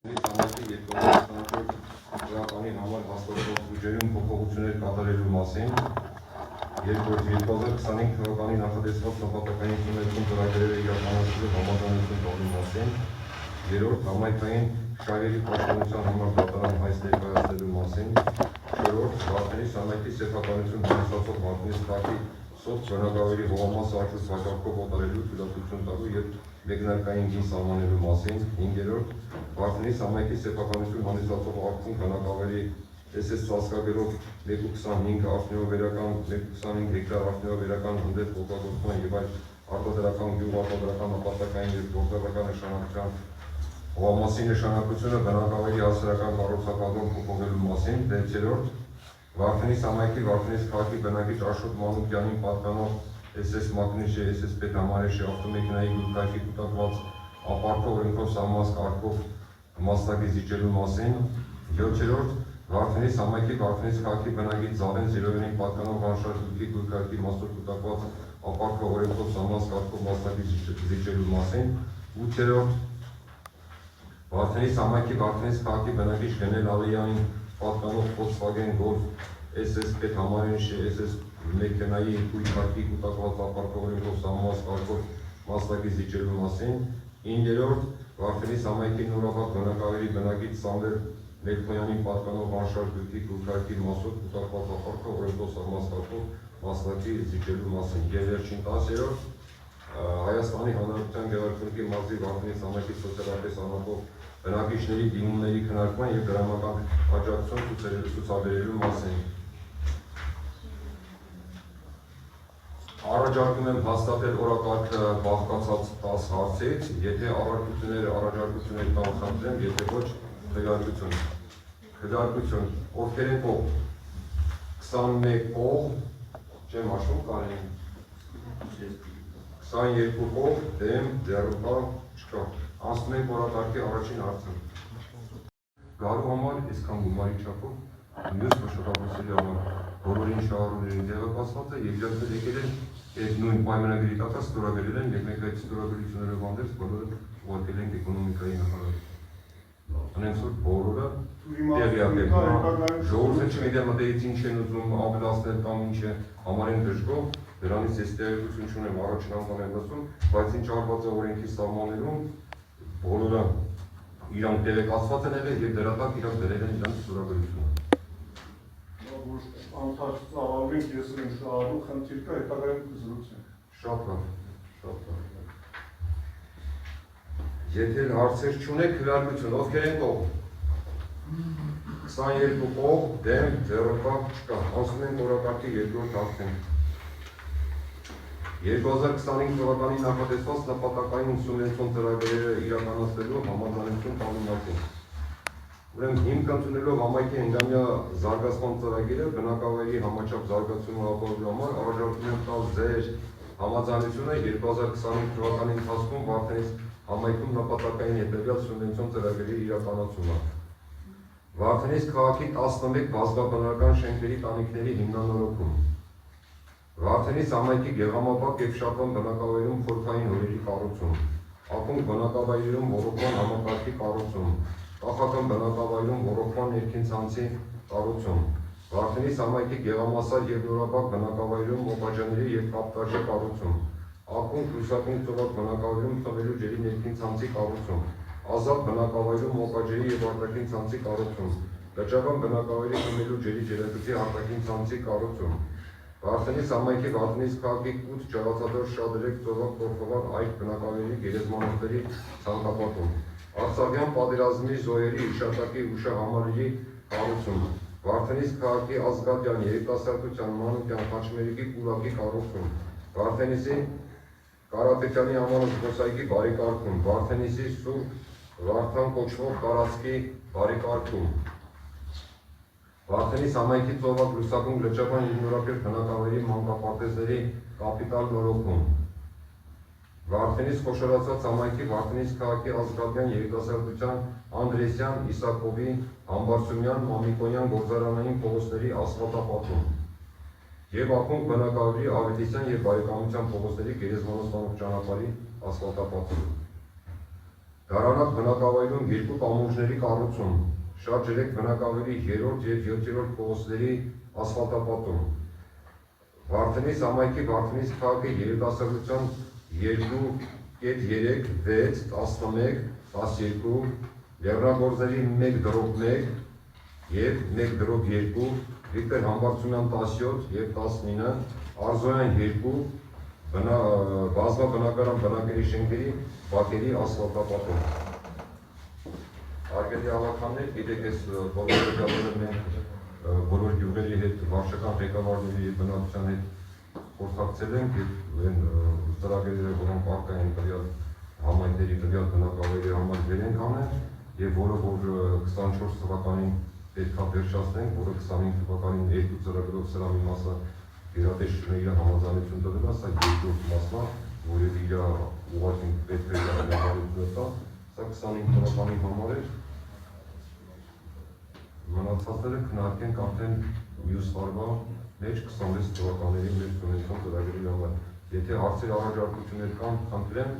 Թվականի համար հաստատվող բյուջեում փոփոխություններ կատարելու մասին, երկրորդ 2025 թվականի նախատեսված նպատակային ծննդում ծրագրերը իրականացնելու համաձայնություն տալու մասին, երրորդ համայնքային շահերի պաշտպանության համար դատարան հայց ներկայացնելու մասին, չորրորդ Վարդենիս համայնքի սեփականություն հանդիսացող Վարդենիս քաղաքի սոց բնակավայրի հողամաս արգելք վաճառքով օտարելու թույլատվություն տալու և մեկնարկային գին սահմանելու մասին, հինգերորդ Վարդենիս համայնքի սեփականություն հանդիսացող ակցին բնակավայրի SS ծածկագրով 1.25 արդյունաբերական 1.25 հեկտար արդյունաբերական հանդեպ օգտագործման և այլ արտադրական գյուղարտադրական նպատակային և գործառական նշանակության հողամասի նշանակությունը բնակավայրի հասարակական կառուցապատում փոփոխելու մասին, վեցերորդ Վարդենիս համայնքի Վարդենիս քաղաքի բնակիչ Աշոտ Մանուկյանին պատկանող SS մակնիշի SS պետհամարեշի ավտոմեքենայի գույքարկի կուտակված ապարքով օրենքով սահմանված կարգով մասնակից զիջելու մասին, յոթերորդ Վարդենիս համայնքի Վարդենիս քաղաքի բնակիչ Զավեն Զիրովյանին պատկանող անշարժ գույքի գույքարկի մասով կուտակված ապարքով օրենքով սահմանված կարգով մասնակից զիջելու մասին, ութերորդ Վարդենիս համայնքի Վարդենիս քաղաքի բնակիչ Գնել Ալիյանին պատկանող Volkswagen Golf SS պետհամարեշի SS մեքենայի գույքարկի կուտակված ապարքով օրենքով սահմանված կարգով մասնակից զիջելու մասին, իններորդ Վարդենիս համայնքի Նորաբադ բնակավայրի բնակիչ Սամվել Մելքոյանին պատկանող անշարժ գույքի գույքարկի մասով կուտակված ապարքով օրենքով սահմանված կարգով մասնակից զիջելու մասին, և վերջին 10-րդ Հայաստանի Հանրապետության Գեղարքունիքի մարզի Վարդենիս համայնքի սոցիալապես անապահով բնակիչների դիմումների քննարկման և դրամական աջակցություն ցուցաբերելու մասին։ Առաջարկում եմ հաստատել օրակարգը բաղկացած 10 հարցից, եթե առաջարկություններ տան խնդրեմ, եթե ոչ քվեարկություն։ Քվեարկություն, ովքեր են կողմ, 21 կողմ, չեմ հաշվում կարեն, 22 կողմ, դեմ, ձեռնպա չկա։ Անցնում ենք օրակարգի առաջին հարցը։ Գարու համար այսքան գումարի չափով մյուս մշակաբույսերի համար բոլորին շահառուներին տեղեկացված է և իրենք եկել են այդ նույն պայմանագրի տակ ստորագրել են և մենք այդ ստորագրություններով հանդերձ բոլորը ուղարկել ենք էկոնոմիկայի նախարարին։ Ունենք որ բոլորը տեղյակ են, ժողովուրդը չգիտեմ մտերից ինչ են ուզում ավելացնել կամ ինչ է համարեն դժգոհ, դրանից ես տեղեկություն չունեմ, առաջին անգամ եմ լսում, բայց ինչ արված է օրենքի սահմաններում բոլորը իրանք տեղեկացված են եղել և դրա տակ իրանք դրել են իրանք ստորագրությունը։ Անթաց ծավալվենք, ես եմ շահառու, խնդիր կա, հետագայում կզրուցենք։ Շատ լավ, շատ լավ։ Եթե հարցեր չունեք, քվեարկություն, ովքեր են կողմ։ 22 կողմ, դեմ, ձեռնպա չկա։ Անցնում ենք օրակարգի երկրորդ հարցին։ 2025 թվականի նախատեսված նպատակային սուբվենցիոն ծրագրերը իրականացնելու համաձայնություն տալու մասին։ Ուրեմն հիմք ընդունելով համայնքի հնգամյա զարգացման ծրագիրը բնակավայրի համաչափ զարգացումը ապահովելու համար առաջարկում եմ տալ ձեր համաձայնությունը 2025 թվականի ընթացքում Վարդենիս համայնքում նպատակային հետևյալ սուբվենցիոն ծրագրերի իրականացումը։ Վարդենիս քաղաքի 11 բազմաբնակարան շենքերի տանիքների հիմնանորոգում։ Վարդենիս համայնքի Գեղամապատ և Շապան բնակավայրում խորքային հորերի կառուցում, ակունք բնակավայրերում ոռոգման համակարգի կառուցում, Կախական բնակավայրում ոռոգման ներքին ցանցի կառուցում, Վարդենիս համայնքի Գեղամասար և Նորաբադ բնակավայրում մոպաճաների և կապտաժի կառուցում, ակունք լուսակունք ծովակ բնակավայրում խմելու ջրի ներքին ցանցի կառուցում, Ազատ բնակավայրում մոպաճերի և արտաքին ցանցի կառուցում, Լճավան բնակավայրի խմելու ջրի ջրագծի արտաքին ցանցի կառուցում, Վարդենիս համայնքի Վարդենիս քաղաքի Կուտ Ջավացադար Շադրեք ծովակ Կորխովան այգ բնակավայրի գերեզմանոցների ցանկապատում, Արցախյան պատերազմի զոհերի հիշատակի հուշահամալիրի կառուցում, Վարդենիս քաղաքի Ազգատյան, Երիտասարդության, Մանուկյան, Խաչմերուկի կուրակի կառուցում, Վարդենիսի Կարապետյանի անվան զբոսայգի բարեկարգում, Վարդենիսի Սուրբ Վարդան կոչվող տարածքի բարեկարգում, Վարդենիս համայնքի ծովակ լուսակում Լճավան և Նորապետ բնակավայրի մանկապարտեզների կապիտալ նորոգում, Վարդենիս խոշորացված համայնքի Վարդենիս քաղաքի Ազգատյան, Երիտասարդության, Անդրեսյան, Իսակովի, Համբարձումյան, Մամիկոնյան գործարանային փողոցների ասֆալտապատում և ակունք բնակավայրի Ավետիսյան և Բարեկամության փողոցների գերեզմանոց տանող ճանապարհի ասֆալտապատում։ Դարանակ բնակավայրում 2 կամուրջների կառուցում, շատ ջրեք բնակավայրի 3-րդ և 7-րդ փողոցների ասֆալտապատում, Վարդենիս համայնքի Վարդենիս քաղաքի երիտասարդության 2.3, 6, 11, 12, Լեռնագործների 1/1 և 1/2, Վիկտոր Համբարձումյան 17 և 19, Արզոյան 2, բազմաբնակարան բնակելի շենքերի բակերի ասֆալտապատում։ Հարգելի հավաքաններ, գիտեք, այս բոլոր դեպքերում մենք բոլոր գյուղերի հետ, վարչական ղեկավարների և բնակչության հետ խորհրդակցել ենք և ծրագրերը, որոնք առկա են տվյալ համայնքների, տվյալ բնակավայրերի համար վեր ենք անել և որը որ 24 թվականին պետք է վերջացնենք, որը 25 թվականին 2 ծրագրով սրա մի մասը գերատեսչությունը իր համաձայնություն տվել է, սա երկրորդ մասն է, որը իր ուղղակի պետք է իր համաձայնությունը տա, սա 25 թվականի համար էր, մնացածները քննարկենք արդեն մյուս տարվա մեջ 26 թվականների մեր ծննդյան ծրագրերի համար։ Եթե հարցեր առաջարկություններ կան, խնդրեմ,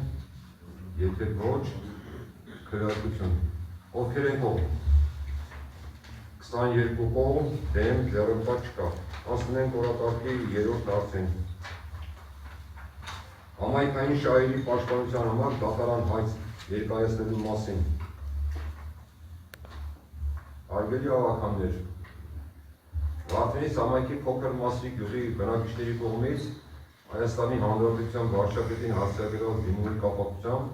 եթե ոչ, քննարկություն։ Ովքեր են կողմ։ 22 կողմ, դեմ, ձեռնպատ չկա։ Անցնենք օրակարգի 3-րդ հարցին։ Համայնքային շահերի պաշտպանության համար դատարան հայց ներկայացնելու մասին։ Հարգելի հավաքաններ, Վարդենիս համայնքի փոքր Մասրիկ գյուղի բնակիչների կողմից Հայաստանի Հանրապետության վարչապետին հասցեագրված դիմումի կապակցությամբ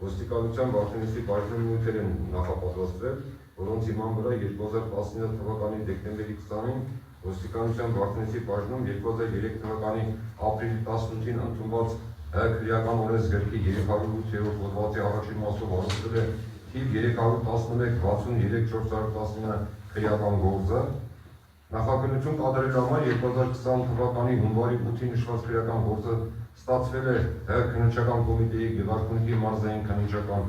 ոստիկանության Վարդենիսի բաժնում նյութեր են նախապատրաստվել, որոնց հիման վրա 2019 թվականի դեկտեմբերի 20-ին ոստիկանության Վարդենիսի բաժնում 2003 թվականի ապրիլի 18-ին ընդունված քրեական օրենսգրքի 308-րդ հոդվածի առաջին մասով հարուցվել է թիվ 311-63-419 քրեական գործը, նախաքննություն կատարելու համար 2020 թվականի հունվարի 8-ի նշված քրեական գործը ստացվել է քննչական կոմիտեի Գեղարքունիքի մարզային քննչական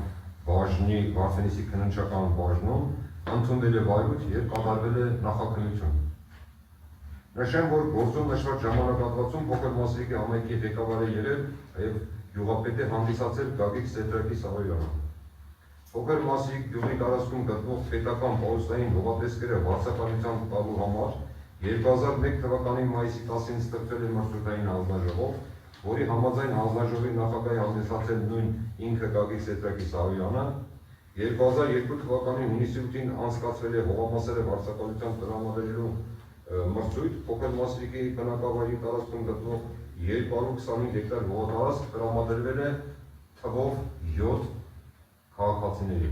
բաժնի Վարդենիսի քննչական բաժնում, ընդունվել է վայրույթ և կատարվել է նախաքննություն։ Նշեմ, որ գործում նշված ժամանակահատվածում փոքր Մասրիկի համայնքի ղեկավար է եղել և գյուղապետ է հանդիսացել Գագիկ Սեդրակի Սարոյանը։ Փոքր Մասրիկ գյուղի տարածքում գտնվող պետական պահուստային հողատեսկերը վարձակալության տալու համար 2001 թվականի մայիսի 10-ին ստեղծվել է մրցութային հանձնաժողով, որի համաձայն հանձնաժողովի նախագահի հանդիսացել նույն ինքը Գագիկ Սեդրակի Սարոյանը, 2002 թվականի հունիսի 8-ին անցկացվել է հողամասերը վարձակալության տրամադրելու մրցույթ, Փոքր Մասրիկի բնակավայրի տարածքում գտնվող 225 հեկտար հողատարածք տրամադրվել է թվով 7 քաղաքացիների։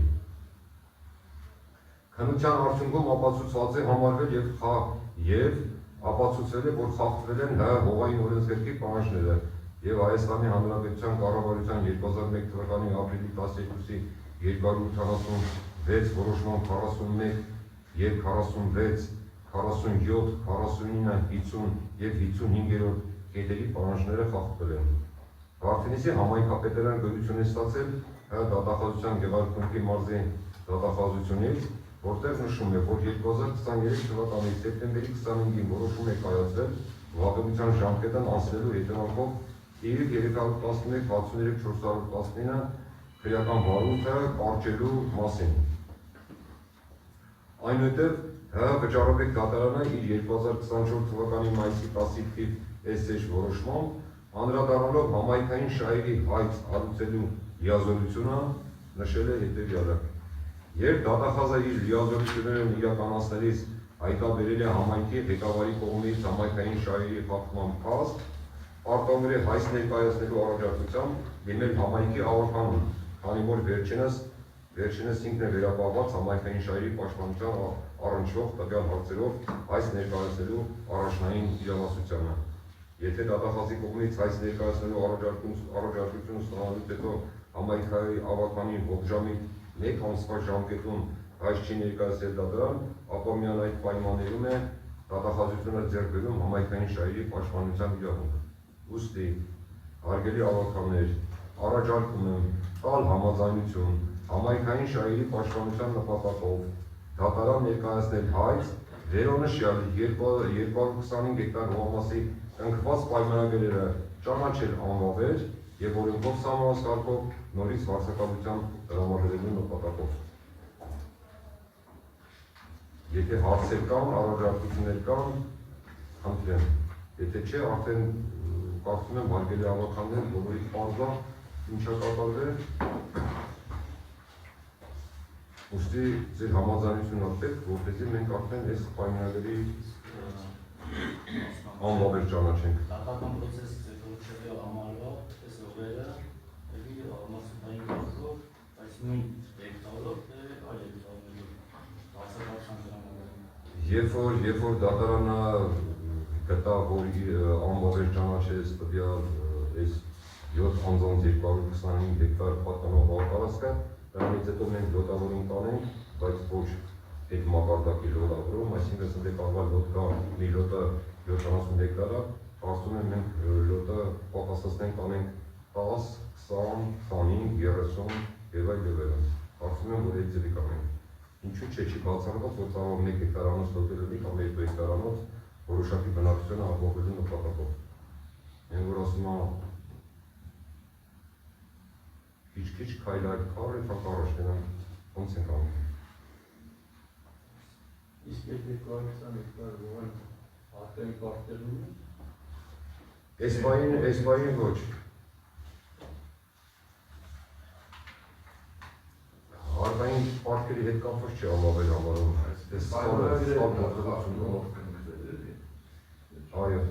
Քննության արդյունքում ապացուցված է համարվել և ապացուցվել է, որ խախտվել են հողային օրենսգրքի պահանջները և Հայաստանի Հանրապետության կառավարության 2001 թվականի ապրիլի 12-ի 246 որոշման 41 և 46, 47, 49, 50 և 55-րդ կետերի պահանջները խախտվել են։ Վարդենիսի համայնքապետարան գոյություն է ստացել դատախազության Գեղարքունիքի մարզի դատախազությունից, որտեղ նշում է, որ 2023 թվականի սեպտեմբերի 25-ին որոշում է կայացվել վավերության ժամկետն անցնելու հետևանքով թիվ 311-63-419 քրեական վարույթը կարճելու մասին։ Այնուհետև վճարովեք դատարանը իր 2024 թվականի մայիսի 10-ի թիվ S-H որոշմամբ անդրադառնալով համայնքային շահերի հայց հարուցելու լիազորությունը նշել է հետևյալը. Երբ դատախազը իր լիազորություններն իրականացնելիս հայտարարել է համայնքի ղեկավարի կողմից համայնքային շահերի խախտման փաստ, արտոնագրի հայց ներկայացնելու առաջարկությամբ դիմել համայնքի ավականուն, քանի որ վերջինս ինքն է վերապահված համայնքային շահերի պաշտպանության առնչվող տվյալ հարցերով հայց ներկայացնելու առաջնային իրավասությանը։ Եթե դատախազի կողմից հայց ներկայացնելու առաջարկություն ստանալուց հետո համայնքային ավականի ողջամիտ 1 ամսվա ժամկետում հայց չի ներկայացել դատարան, ապա միայն այդ պայմաններում է դատախազությունը ձեռք բերում համայնքային շահերի պաշտպանության իրավունքը։ Ուստի, հարգելի հավաքաններ, առաջարկում եմ տալ համաձայնություն համայնքային շահերի պաշտպանության նպատակով դատարան ներկայացնել հայց վերոնշյալ 225 հեկտար հողամասի կնքված պայմանագրերը ճանաչել անվավեր և օրենքով սահմանված կարգով նորից վարձակալության տրամադրելու նպատակով։ Եթե հարցեր կան, առողջապահություններ կան, խնդրեմ։ Եթե չէ, արդեն կարծում եմ հարգելի հավաքաններ բոլորի պարզա ինչա կատարվել։ Ուստի ձեր համաձայնությունը պետք, որպեսզի մենք արդեն այս պայմանագրի անվավեր ճանաչենք։ Դատական պրոցես կոչվի ամառվա, այս օրերը, դեպի ամասուտային գաղթով, բայց նույն երկտալով այլ Երբ որ դատարանը գտա, որ անվավեր ճանաչեց տվյալ այս 7 անձանց 225 հեկտար պատկանող հողատարածքը, դրանից հետո մենք լոտավորում կանենք, բայց ոչ այդ մակարդակի լոտավորում, այսինքն դե կարող լոտ կա մի լոտը 70 հեկտար է, կարծում եմ մենք լոտը պատասխանենք անենք 10, 20, 25, 30 եւ այլն։ Կարծում եմ, որ այդ ձևի կանենք։ Ինչու՞ չէ, չի բացառված, որ կարող 1 հեկտարանոց լոտել կամ 2 հեկտարանոց որոշակի բնակչությունը ապահովելու նպատակով։ Են որ ասում եմ քիչ քայլ այլ քար է, թակ առաջ գնամ, ոնց ենք անում։ Իսկ եթե 220 հեկտար ողան արտերի պարտերում է։ Այս բային ոչ։ Արտային պարտքերի հետ կապված չի ամավեր համարում։ Այս Այո։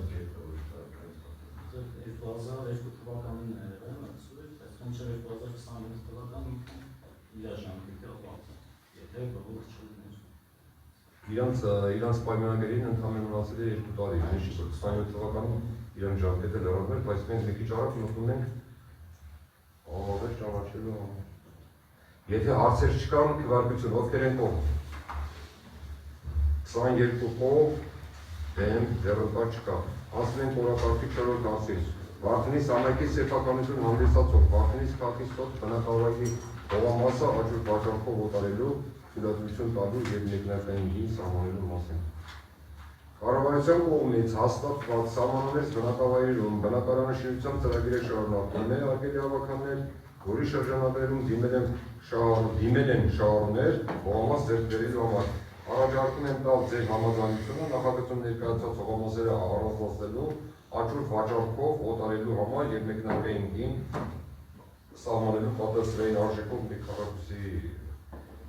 2002 թվականին է եղել, բայց մինչև 2025 թվականին իր ժամանակը ապահով։ Եթե բողոք չլիներ։ Իրանց պայմանագրերին ընդհանրեն մնացել է 2 տարի, ինչ 27 թվականին իրանց ժամկետը լրացվել, բայց մենք մի քիչ առաջ մտնում ենք ամավեր ճանաչելու համար։ Եթե հարցեր չկան, քվեարկություն, ովքեր են կողմ։ 22 կողմ, դեմ, դեռ չկա։ Ասում ենք օրակարգի 4-րդ դասից։ Վարդենի սամայքի սեփականություն հանդիսացող Վարդենի քաղաքիստոտ բնակավայրի հողամասը աճուրդ վաճառքով օտարելու, թույլատվություն տալու և մեկնարկային գին սահմանելու մասին։ Կառավարության կողմից հաստատված սահմանումից բնակավայրերում բնակարանաշինության ծրագիրը շարունակվում է, արգելի հավաքաններ, որի շրջանակներում դիմել են շահառուներ հողամաս ձեռք բերելու համար։ Առաջարկում եմ տալ ձեր համաձայնությունը նախագծում ներկայացված հողամասերը առանձնացնելու, աճուրդ վաճառքով օտարելու համար և մեկնարկային գին սահմանելու պատասխանային արժեքով մի քառակուսի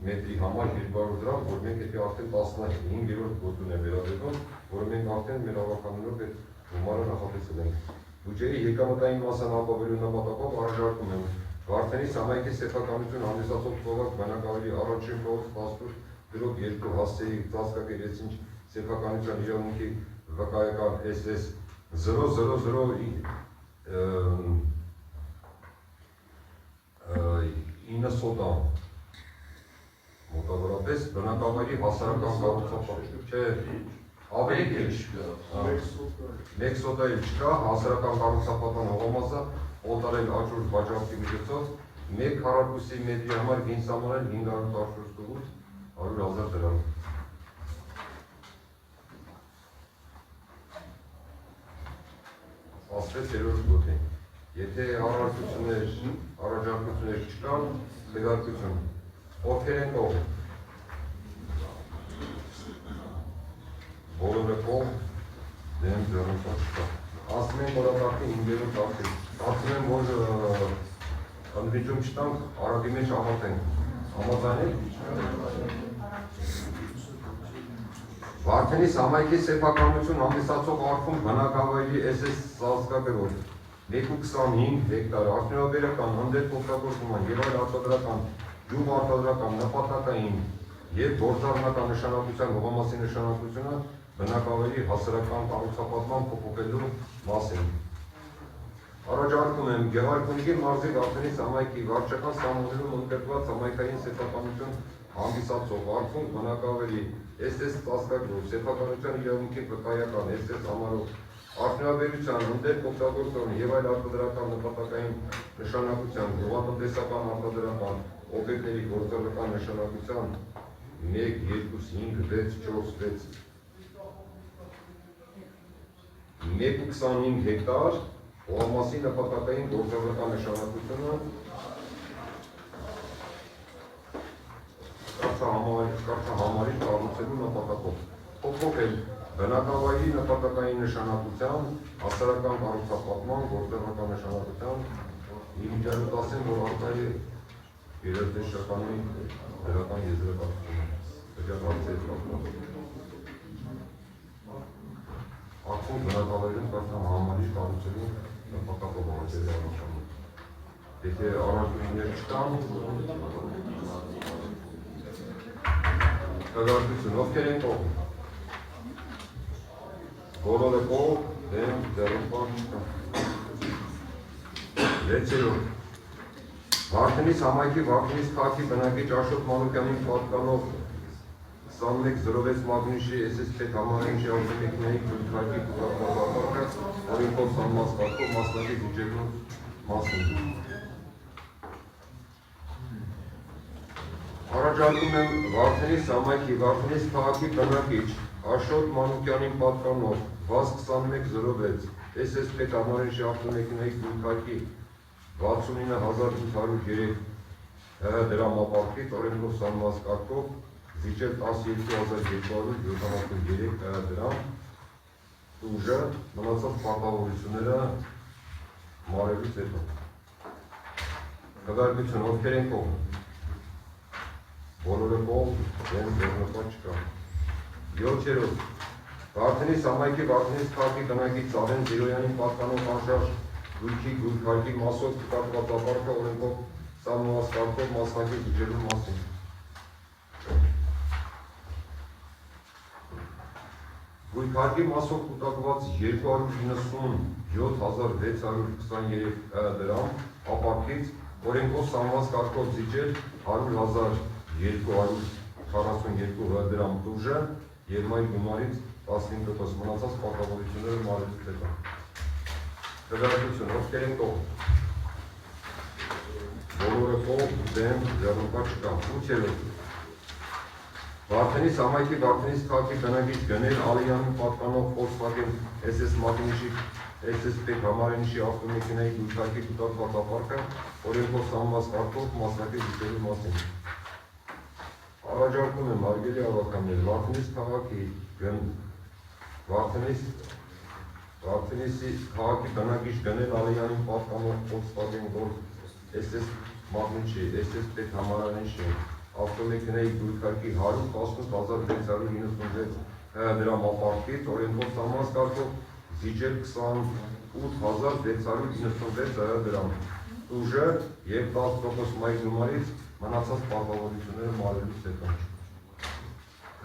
մետրի համար 200 դրամ, որ մենք եթե արդեն 15-րդ գոտուն է վերաբերվում, որը մենք արդեն մեր հավաքաններով այդ գումարը նախատեսել ենք։ Բյուջեի եկամտային մասը ապահովելու նպատակով առաջարկում եմ Վարդենի սամայքի սեփականություն հանդիսացող թողակ բնակավայրի առաջին կողմից 18 հասցեի ծածկագերեցինչ սեփականության իրավունքի վկայական SS 00090 մոտավորապես բնակավայրի հասարակական կառուցապատում չէ, ավելի քիչ, 1 սոտա էլ չկա, հասարակական կառուցապատման հողամասը օտարել աճուրդ վաճառքի միջոցով 1 քառակուսի մետրի համար գին սահմանել 548 100,000 դրամ։ Ասպես 3-րդ գոտի։ Եթե առաջարկություններ չկան, քվեարկություն։ Ովքեր են կողմ։ Բոլորը կողմ, դեմ ձեռնոցը չկա։ Ասում են օրակարգի 5-րդ ակտի։ Ասում են, որ ընդվիճում չտանք, արագի մեջ համատենք։ Համաձայնեք։ Վարդենի սամայքի սեփականություն հանդիսացող արխում բնակավայրի SS ծածկագրով 1.25 հեկտար արդյունաբերական, հանդեպ օգտագործման և այլ արտադրական, գյուղ արտադրական, նպատակային և գործառնական նշանակության հողամասի նշանակությունը բնակավայրի հասարակական կառուցապատման փոփոխելու մասին։ Առաջարկում եմ Գեղարքունիքի մարզի Վարդենի սամայքի վարչական սահմաններում ընդգրկված սամայքային սեփականություն հանդիսացող արխում բնակավայրի SS ծածկագրով սեփականության իրավունքի վկայական SS համարով արդյունաբերության, հանդեպ օգտագործման և այլ արտադրական նպատակային նշանակության, գյուղատնտեսական արտադրական օբյեկտների գործառնական նշանակության 1, 2, 5, 6, 4, 6 1.25 հեկտար հողամասի նպատակային գործառնական նշանակությունը կարգահամարի կառուցելու նպատակով փոփոխել բնակավայրի նպատակային նշանակության, հասարակական կառուցապատման, գործողական նշանակության իմիջիայլոց ասեմ, որ արտահայտի երաժշտականի դրական եզրակացությունը հաջողացել ակումբ բնակավայրում կարգահամարի կառուցելու նպատակով աջել առաջանում։ Եթե առաջություններ չկան, կարգություն, ովքեր են կողմ։ Բոլորը կողմ, դեմ, ձեռնպան չկան։ 6-րդ Վարդենիս համայնքի Վարդենիս քաղաքի բնակիչ Աշոտ Մանուկյանին պատկանող 2106 մագնիշի SSP համայնքի ավտոմեքենայի քույրքայքի կուտակվածապարքը օրենքով սահմանված կարգով մասնակից վիճելու մասին։ Առաջարկում եմ Վարդենիս համայնքի Վարդենիս քաղաքի բնակիչ Աշոտ Մանուկյանին պատկանող ՎԱԶ 2106 SSP համայնքի ավտոմեքենայի քույրքայքի 69803 դրամ ապարքից օրենքով սահմանված կարգով զիջել 12273 դրամ ուժը մնացած պարտավորությունները մարելուց հետո։ Քվեարկություն, ովքեր են կողմ։ Բոլորը կողմ, դեմ ձեռնպատ չկա։ 7-րդ Վարդենիս համայնքի Վարդենիս քաղաքի բնակիչ Ծավեն Զիրոյանին պատկանող անշարժ գույքի գույքարկի մասով կուտակվածապարքը օրենքով սահմանված կարգով մասնակից վիճելու մասին։ Գույքարկի մասով կուտակված 297,623 դրամ ապարքից օրենքով սահմանված կարգով զիջել 100,242 դրամ տուժը եւ մայր գումարից 15% մնացած պարտավորությունները մարելուց հետո։ Քվեարկություն, ովքեր են կողմ։ Բոլորը կողմ, դեմ, ձեռնպատ չկա։ 8-րդ Վարդենիս համայնքի Վարդենիս քաղաքի բնակիչ Գնել Ալյանին պատկանող Volkswagen SS մագնիշի SSP համարենիշի ավտոմեքենայի գույքարկի կուտակվածապարքը օրենքով սահմանված կարգով մասնակից վիճելու մասին։ Առաջարկում եմ հարգելի ավականներ Վարդենիս քաղաքի Վարդենիսի քաղաքի բնակիչ Գնել Ալյանին պատկանող Volkswagen Golf SS մագնիշի SSP համարենիշի ավտոմեքենայի գույքարկի 118,696 դրամ ապարքից օրենքով սահմանված կարգով զիջել 28,696 դրամ ուժը եւ 10% մայր գումարից մնացած պարտավորությունները մարելուց հետո։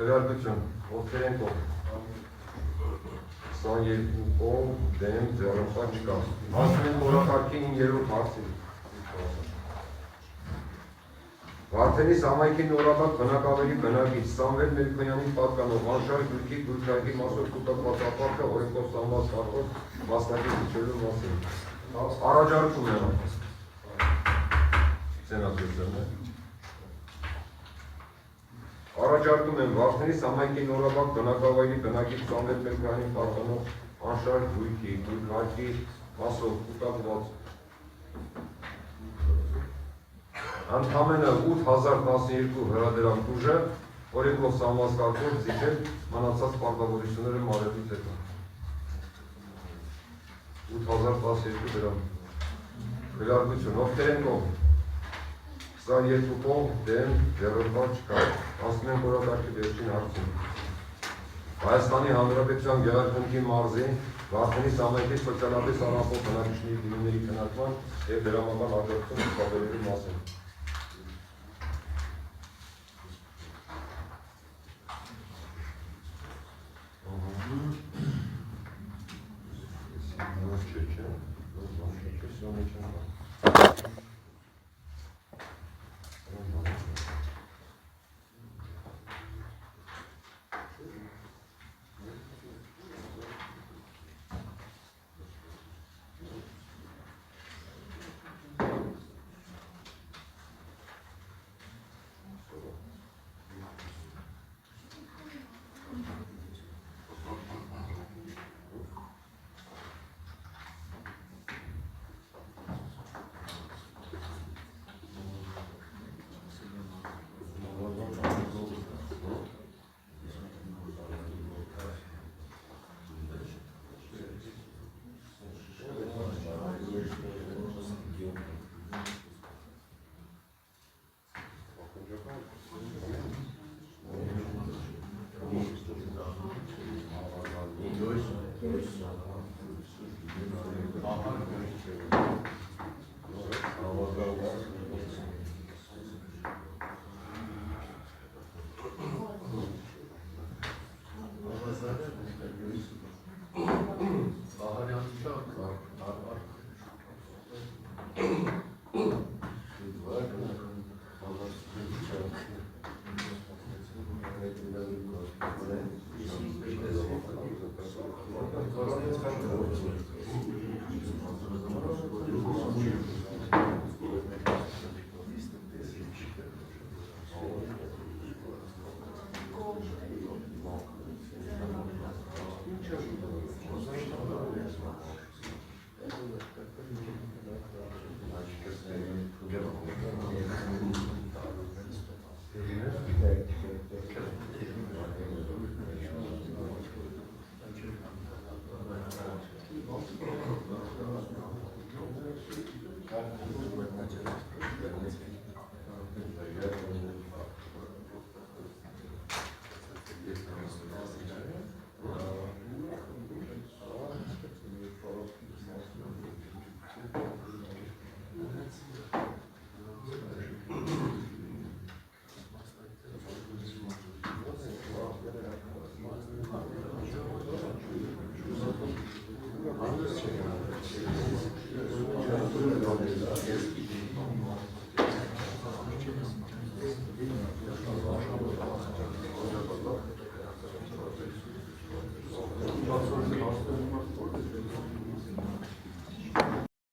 Քվեարկություն, ովքեր են կողմ։ 22 կողմ, դեմ, ձեռնպատ չկա։ Հասնում ենք օրակարգի 9-րդ հարցին։ Վարդենիս համայնքի նորաբակ բնակավայրի բնակիչ Սամվել Մելքոյանին պատկանող անշարժ գույքի գույքարկի մասով կուտակված ապարքը օրենքով սահմանված կարգով մասնակից վիճելու մասին։ Առաջարկում եմ Առաջարկում եմ Վարդենիս համայնքի նորաբակ բնակավայրի բնակիչ Սամվել Մելքոյանին պատկանող անշարժ գույքի գույքարկի մասով կուտակված Ընդամենը 8012 դրամ ուժը օրենքով սահմանված կարգով զիջել մնացած պարտավորությունները մարելուց հետո։ 8012 դրամ։ Քվեարկություն, ովքեր են կողմ։ 22 կողմ, դեմ, ձեռնպատ չկա։ Հասնում ենք օրակարգի վերջին հարցին։ Հայաստանի Հանրապետության Գեղարքունիքի մարզի Վարդենիս համայնքի սոցիալապես առանձնահատուկ բնակիչների դիմումների քննարկման եւ դրամական աջակցություն ցուցաբերելու մասին։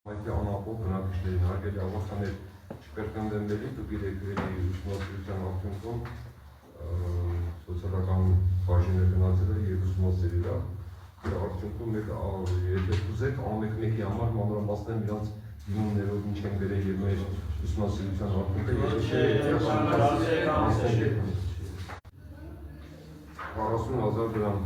Մայթի անապով բնակիչներին հարգելի ավարտաներ չկրկնդեմների տուգիրեկրելի ուսումնասիրության արդյունքում սոցիալական բաժինը գնացել է և ուսումնասիրել է դրա արդյունքում եթե ուզեք ամեն-մեկի համար մանրամասներն իրանց դիմումներով ինչ են գրել և մեր ուսումնասիրության արդյունքը 40,000 դրամ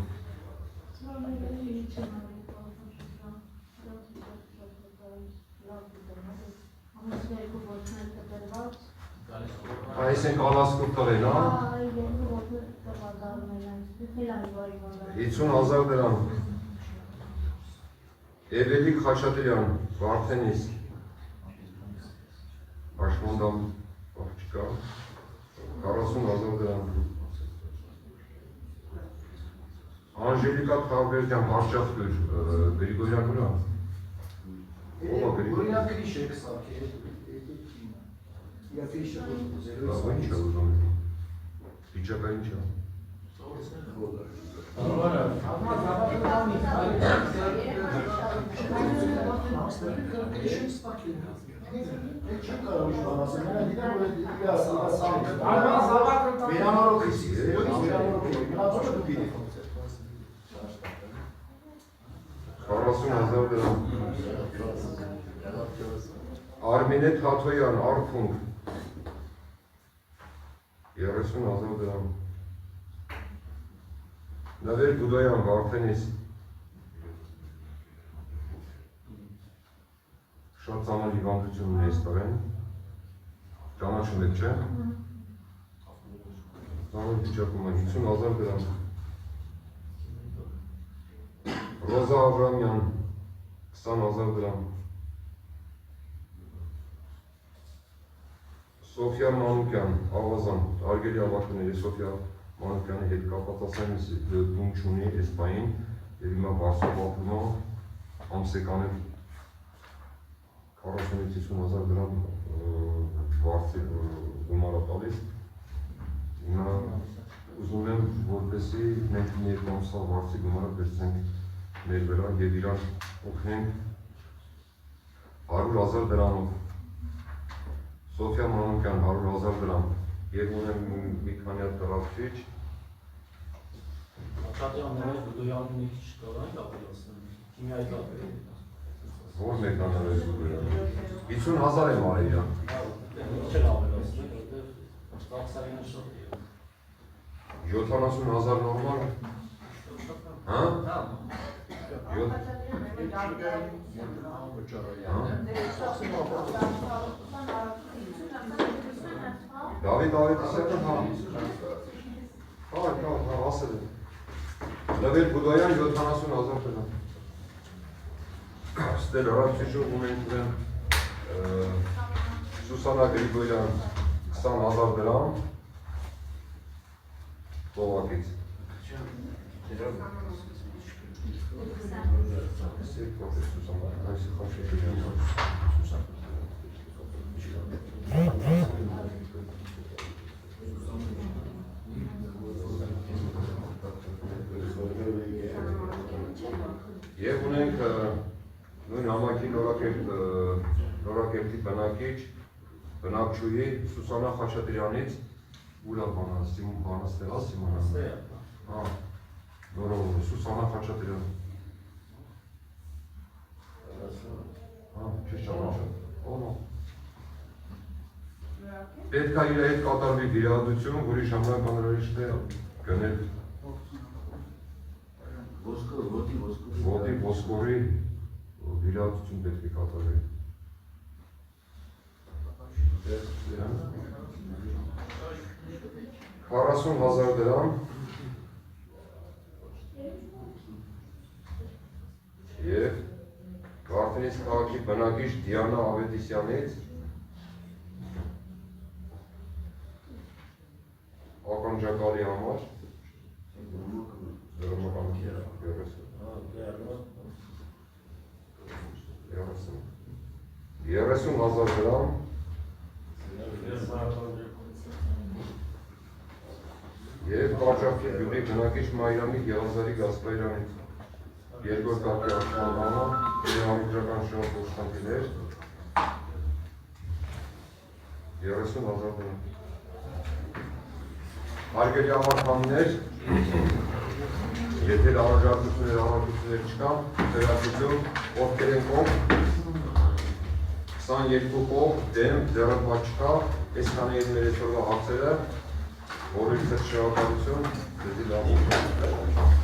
Այս են կալասկով տղեն, հա? 50,000 դրամ Էվելիկ Խաչատրյան, Վարդենիս Աշմոնդամ աղջիկա 40,000 դրամ Անժելիկա Թավերդյան, Բարչախտուր, Գրիգորյան ուրա Որինակ իշեք սարքի Ինչ է ուզում Վիճակա ինչ է $40,000 դրամ Արմինե Թաթոյան, Արփունք 30,000 դրամ Նվեր Գուդոյան, Վարդենիս Շատ ծանր հիվանդություն ունի այս տղեն Ճանաչում եք, չէ՞։ Ծանր վիճակում է 50,000 դրամ Ռոզա Աբրամյան 20,000 դրամ Սոֆիա Մանուկյան, Ավազան, արգելի ավարտները Սոֆիա Մանուկյանի հետ կապատասայն դում չունի այս պային և հիմա Վարսով ապրում է ամսեկանը 40-50,000 դրամ վարձի գումարա տալիս հիմա ուզում եմ որպեսի մենք երկու ամսա վարձի գումարա վերցնենք մեր վրա և իրար օգնենք 100,000 դրանով Սոֆիա Մանուկյան 100,000 դրամ և ունեմ մի քանի հատ կրավչիչ Աշատյանները Գուդոյանի մի քիչ կարանք ապելասնեմ Քիմիայի կապել Որ մեկաները զուգոյան 50,000 եմ արել իրան Չեն ապելասնել, որտեղ ծախսարինը շատ է 70,000 նորմալ Հա? Դավիթ Ավետիսյանը հա ասել եմ Նվեր Գուդոյան 70,000 դրամ Ստել հրապչիչով ունենք Սուսանա Գրիգորյան 20,000 դրամ Տողակից Եվ ունենք նույն համայնքի նորակերտի բնակիչ, բնակչուհի Սուսանա Խաչատրյանից, ուրա բանաստեղծ Սիմոնյանը։ Հա, նորով Սուսանա Խաչատրյան։ Հա, ճիշտ ճանաչում։ Օնո։ Պետք է իր հետ կատարվի վիրահատություն, որի ժամանակ անհրաժեշտ է գնել ոտի ոսկորի վիրահատություն պետք է կատարվի։ 40,000 դրամ և Վարդենից քաղաքի բնակիչ Դիանա Ավետիսյանից ականջակալի համար 30,000 դրամ և Կարճախի գյուղի բնակիչ Մայրամի Գեղազարի Գասպարյանից երկրորդ կարգի աշխատանքը համիջական շնորհ ոստանքիներ 30,000 դրամ Հարգելի համախաններ, եթե առողջություններ չկան, վերացություն, ոտքեր են կողմ, 22 կողմ, դեմ, ձեռնպատ չկա, այսքանը են մեր այսօրվա հարցերը, որից շնորհակալություն, դեպի լավ